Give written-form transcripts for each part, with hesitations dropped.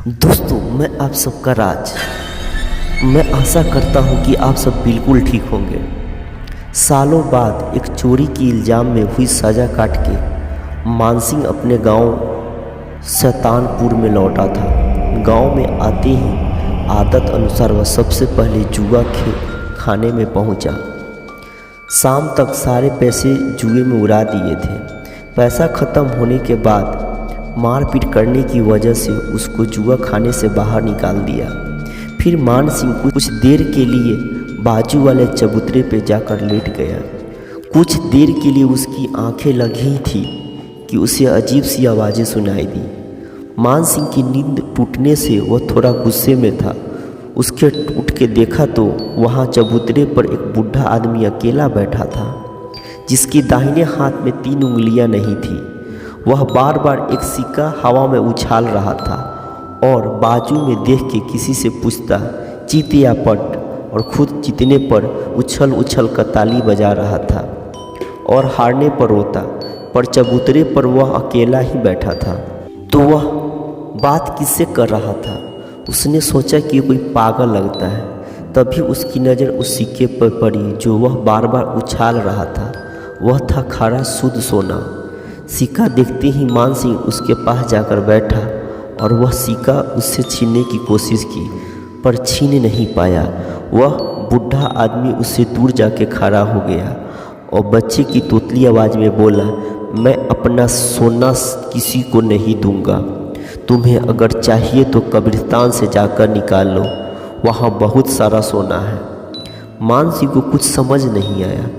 दोस्तों, मैं आप सबका राज। मैं आशा करता हूं कि आप सब बिल्कुल ठीक होंगे। सालों बाद एक चोरी की इल्ज़ाम में हुई सज़ा काट के मान सिंह अपने गांव शैतानपुर में लौटा था। गांव में आते ही आदत अनुसार वह सबसे पहले जुआ खाने में पहुंचा। शाम तक सारे पैसे जुए में उड़ा दिए थे। पैसा ख़त्म होने के बाद मारपीट करने की वजह से उसको जुआ खाने से बाहर निकाल दिया। फिर मान सिंह कुछ देर के लिए बाजू वाले चबूतरे पे जाकर लेट गया। कुछ देर के लिए उसकी आंखें लगी थी कि उसे अजीब सी आवाज़ें सुनाई दी। मान सिंह की नींद टूटने से वह थोड़ा गुस्से में था। उसके उठ के देखा तो वहाँ चबूतरे पर एक बूढ़ा आदमी अकेला बैठा था, जिसकी दाहिने हाथ में 3 उंगलियां नहीं थी। वह बार बार एक सिक्का हवा में उछाल रहा था और बाजू में देख के किसी से पूछता जीत या पट, और खुद जीतने पर उछल उछल कर ताली बजा रहा था और हारने पर रोता। पर चबूतरे पर वह अकेला ही बैठा था, तो वह बात किससे कर रहा था? उसने सोचा कि कोई पागल लगता है। तभी उसकी नज़र उस सिक्के पर पड़ी जो वह बार बार उछाल रहा था। वह था खारा शुद्ध सोना। सिक्का देखते ही मान सिंह उसके पास जाकर बैठा और वह सिक्का उससे छीनने की कोशिश की, पर छीन नहीं पाया। वह बूढ़ा आदमी उससे दूर जाके खड़ा हो गया और बच्चे की तोतली आवाज़ में बोला, मैं अपना सोना किसी को नहीं दूंगा। तुम्हें अगर चाहिए तो कब्रिस्तान से जाकर निकाल लो, वहाँ बहुत सारा सोना है। मान सिंह को कुछ समझ नहीं आया।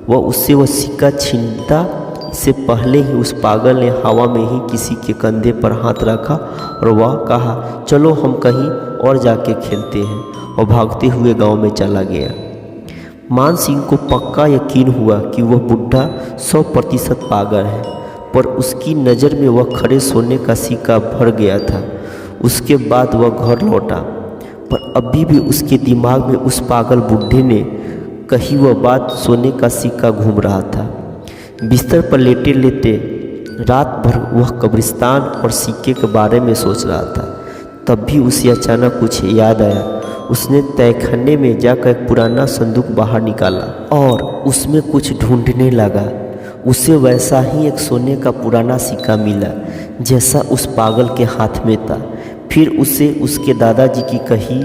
वह उससे वह सिक्का छीनता इससे पहले ही उस पागल ने हवा में ही किसी के कंधे पर हाथ रखा और वह कहा, चलो हम कहीं और जाके खेलते हैं, और भागते हुए गांव में चला गया। मान सिंह को पक्का यकीन हुआ कि वह बूढ़ा 100% पागल है, पर उसकी नज़र में वह खड़े सोने का सिक्का भर गया था। उसके बाद वह घर लौटा, पर अभी भी उसके दिमाग में उस पागल बूढ़े ने कही वह बात सोने का सिक्का घूम रहा था। बिस्तर पर लेटे लेटे रात भर वह कब्रिस्तान और सिक्के के बारे में सोच रहा था। तब भी उसे अचानक कुछ याद आया। उसने तहखाने में जाकर एक पुराना संदूक बाहर निकाला और उसमें कुछ ढूंढने लगा। उसे वैसा ही एक सोने का पुराना सिक्का मिला जैसा उस पागल के हाथ में था। फिर उसे उसके दादाजी की कही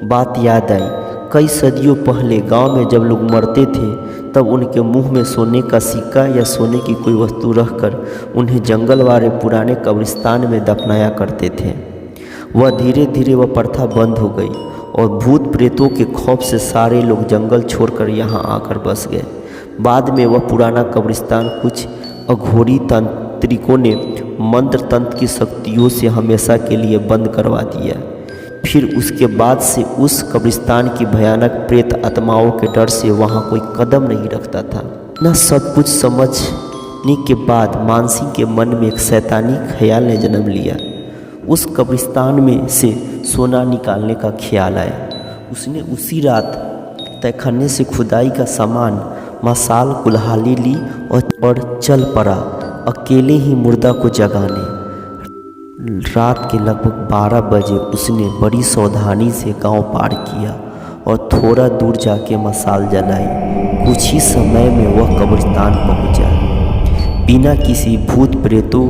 बात याद आई। कई सदियों पहले गांव में जब लोग मरते थे तब उनके मुंह में सोने का सिक्का या सोने की कोई वस्तु रखकर उन्हें जंगल वाले पुराने कब्रिस्तान में दफनाया करते थे। वह धीरे धीरे वह प्रथा बंद हो गई और भूत प्रेतों के खौफ से सारे लोग जंगल छोड़कर यहाँ आकर बस गए। बाद में वह पुराना कब्रिस्तान कुछ अघोरी तांत्रिकों ने मंत्र तंत्र की शक्तियों से हमेशा के लिए बंद करवा दिया। फिर उसके बाद से उस कब्रिस्तान की भयानक प्रेत आत्माओं के डर से वहाँ कोई कदम नहीं रखता था। न सब कुछ समझने के बाद मान सिंह के मन में एक शैतानी ख्याल ने जन्म लिया। उस कब्रिस्तान में से सोना निकालने का ख्याल आया। उसने उसी रात तहखाने से खुदाई का सामान मसाल कुल्हाड़ी ली और चल पड़ा अकेले ही मुर्दा को जगाने। रात के लगभग 12 बजे उसने बड़ी सावधानी से गांव पार किया और थोड़ा दूर जाके मसाल जलाई। कुछ ही समय में वह कब्रिस्तान पहुंचा। बिना किसी भूत प्रेतों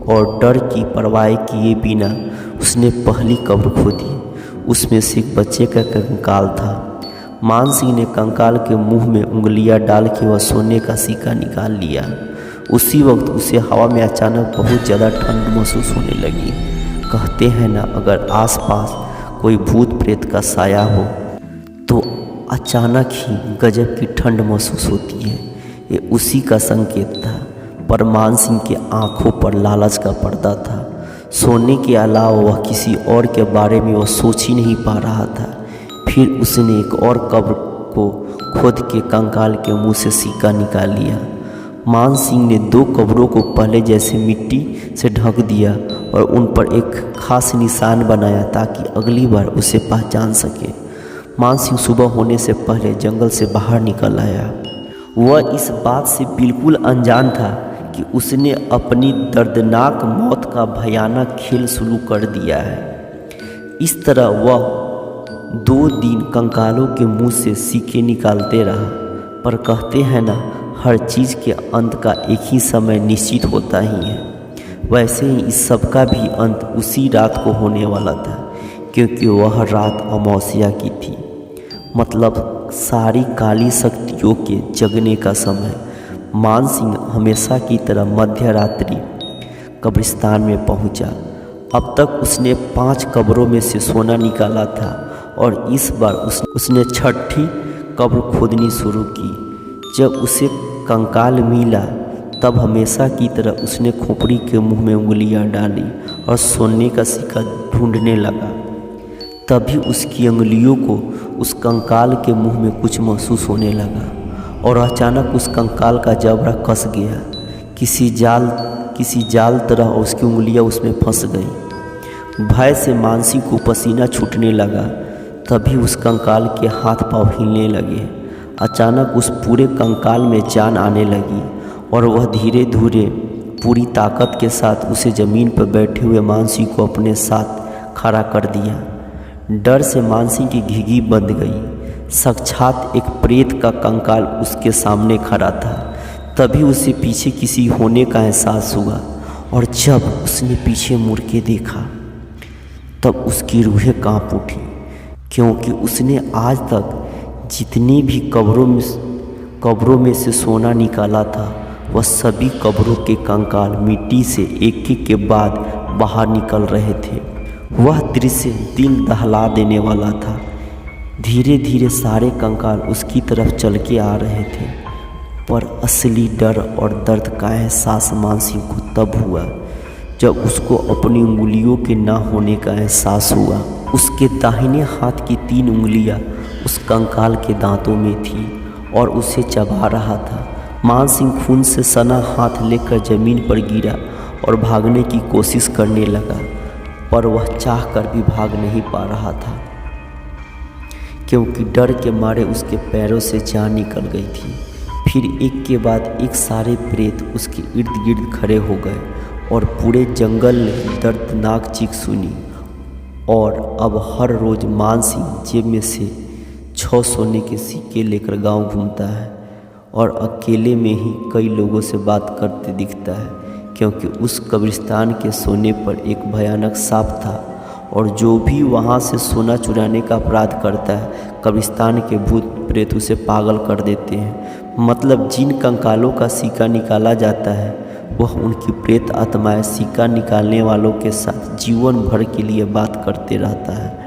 और डर की परवाह किए बिना उसने पहली कब्र खोदी। उसमें से एक बच्चे का कंकाल था। मान सिंह ने कंकाल के मुंह में उंगलियां डाल के वह सोने का सिक्का निकाल लिया। उसी वक्त उसे हवा में अचानक बहुत ज़्यादा ठंड महसूस होने लगी। कहते हैं ना, अगर आसपास कोई भूत प्रेत का साया हो तो अचानक ही गजब की ठंड महसूस होती है। ये उसी का संकेत था। पर मान सिंह के आंखों पर लालच का पर्दा था। सोने के अलावा वह किसी और के बारे में वह सोच ही नहीं पा रहा था। फिर उसने एक और कब्र को खोद के कंकाल के मुंह से सिक्का निकाल लिया। मान सिंह ने 2 कब्रों को पहले जैसे मिट्टी से ढक दिया और उन पर एक खास निशान बनाया ताकि अगली बार उसे पहचान सके। मान सिंह सुबह होने से पहले जंगल से बाहर निकल आया। वह इस बात से बिल्कुल अनजान था कि उसने अपनी दर्दनाक मौत का भयानक खेल शुरू कर दिया है। इस तरह वह 2 दिन कंकालों के मुंह से सिक्के निकालते रहा। पर कहते हैं ना, हर चीज़ के अंत का एक ही समय निश्चित होता ही है। वैसे ही इस सब का भी अंत उसी रात को होने वाला था, क्योंकि वह रात अमावस्या की थी, मतलब सारी काली शक्तियों के जगने का समय। मानसिंह हमेशा की तरह मध्य रात्रि कब्रिस्तान में पहुंचा। अब तक उसने 5 कब्रों में से सोना निकाला था और इस बार उसने 6ठी कब्र खोदनी शुरू की। जब उसे कंकाल मिला तब हमेशा की तरह उसने खोपड़ी के मुंह में उंगलियां डाली और सोने का सिक्का ढूंढने लगा। तभी उसकी उंगलियों को उस कंकाल के मुंह में कुछ महसूस होने लगा और अचानक उस कंकाल का जबड़ा कस गया किसी जाल तरह, और उसकी उंगलियां उसमें फंस गई। भय से मानसिंह को पसीना छूटने लगा। तभी उस कंकाल के हाथ पांव हिलने लगे। अचानक उस पूरे कंकाल में जान आने लगी और वह धीरे धीरे पूरी ताकत के साथ उसे ज़मीन पर बैठे हुए मानसिंह को अपने साथ खड़ा कर दिया। डर से मानसिंह की घिघी बंध गई। साक्षात एक प्रेत का कंकाल उसके सामने खड़ा था। तभी उसे पीछे किसी होने का एहसास हुआ और जब उसने पीछे मुड़ के देखा तब उसकी रूहें कांप उठी, क्योंकि उसने आज तक जितनी भी कब्रों में से सोना निकाला था वह सभी कब्रों के कंकाल मिट्टी से एक एक के बाद बाहर निकल रहे थे। वह दृश्य दिल दहला देने वाला था। धीरे धीरे सारे कंकाल उसकी तरफ चल के आ रहे थे, पर असली डर और दर्द का एहसास मानसिंह को तब हुआ जब उसको अपनी उंगलियों के ना होने का एहसास हुआ। उसके दाहिने हाथ की 3 उंगलियां उस कंकाल के दांतों में थी और उसे चबा रहा था। मानसिंह खून से सना हाथ लेकर जमीन पर गिरा और भागने की कोशिश करने लगा, पर वह चाहकर भी भाग नहीं पा रहा था, क्योंकि डर के मारे उसके पैरों से जान निकल गई थी। फिर एक के बाद एक सारे प्रेत उसके इर्द गिर्द खड़े हो गए और पूरे जंगल ने दर्दनाक चीख सुनी। और अब हर रोज़ मानसिंह जेब में से 6 सोने के सिक्के लेकर गांव घूमता है और अकेले में ही कई लोगों से बात करते दिखता है, क्योंकि उस कब्रिस्तान के सोने पर एक भयानक सांप था और जो भी वहाँ से सोना चुराने का अपराध करता है कब्रिस्तान के भूत प्रेत उसे पागल कर देते हैं। मतलब जिन कंकालों का सिक्का निकाला जाता है वह उनकी प्रेत आत्माएं सिक्का निकालने वालों के साथ जीवन भर के लिए बात करते रहता है।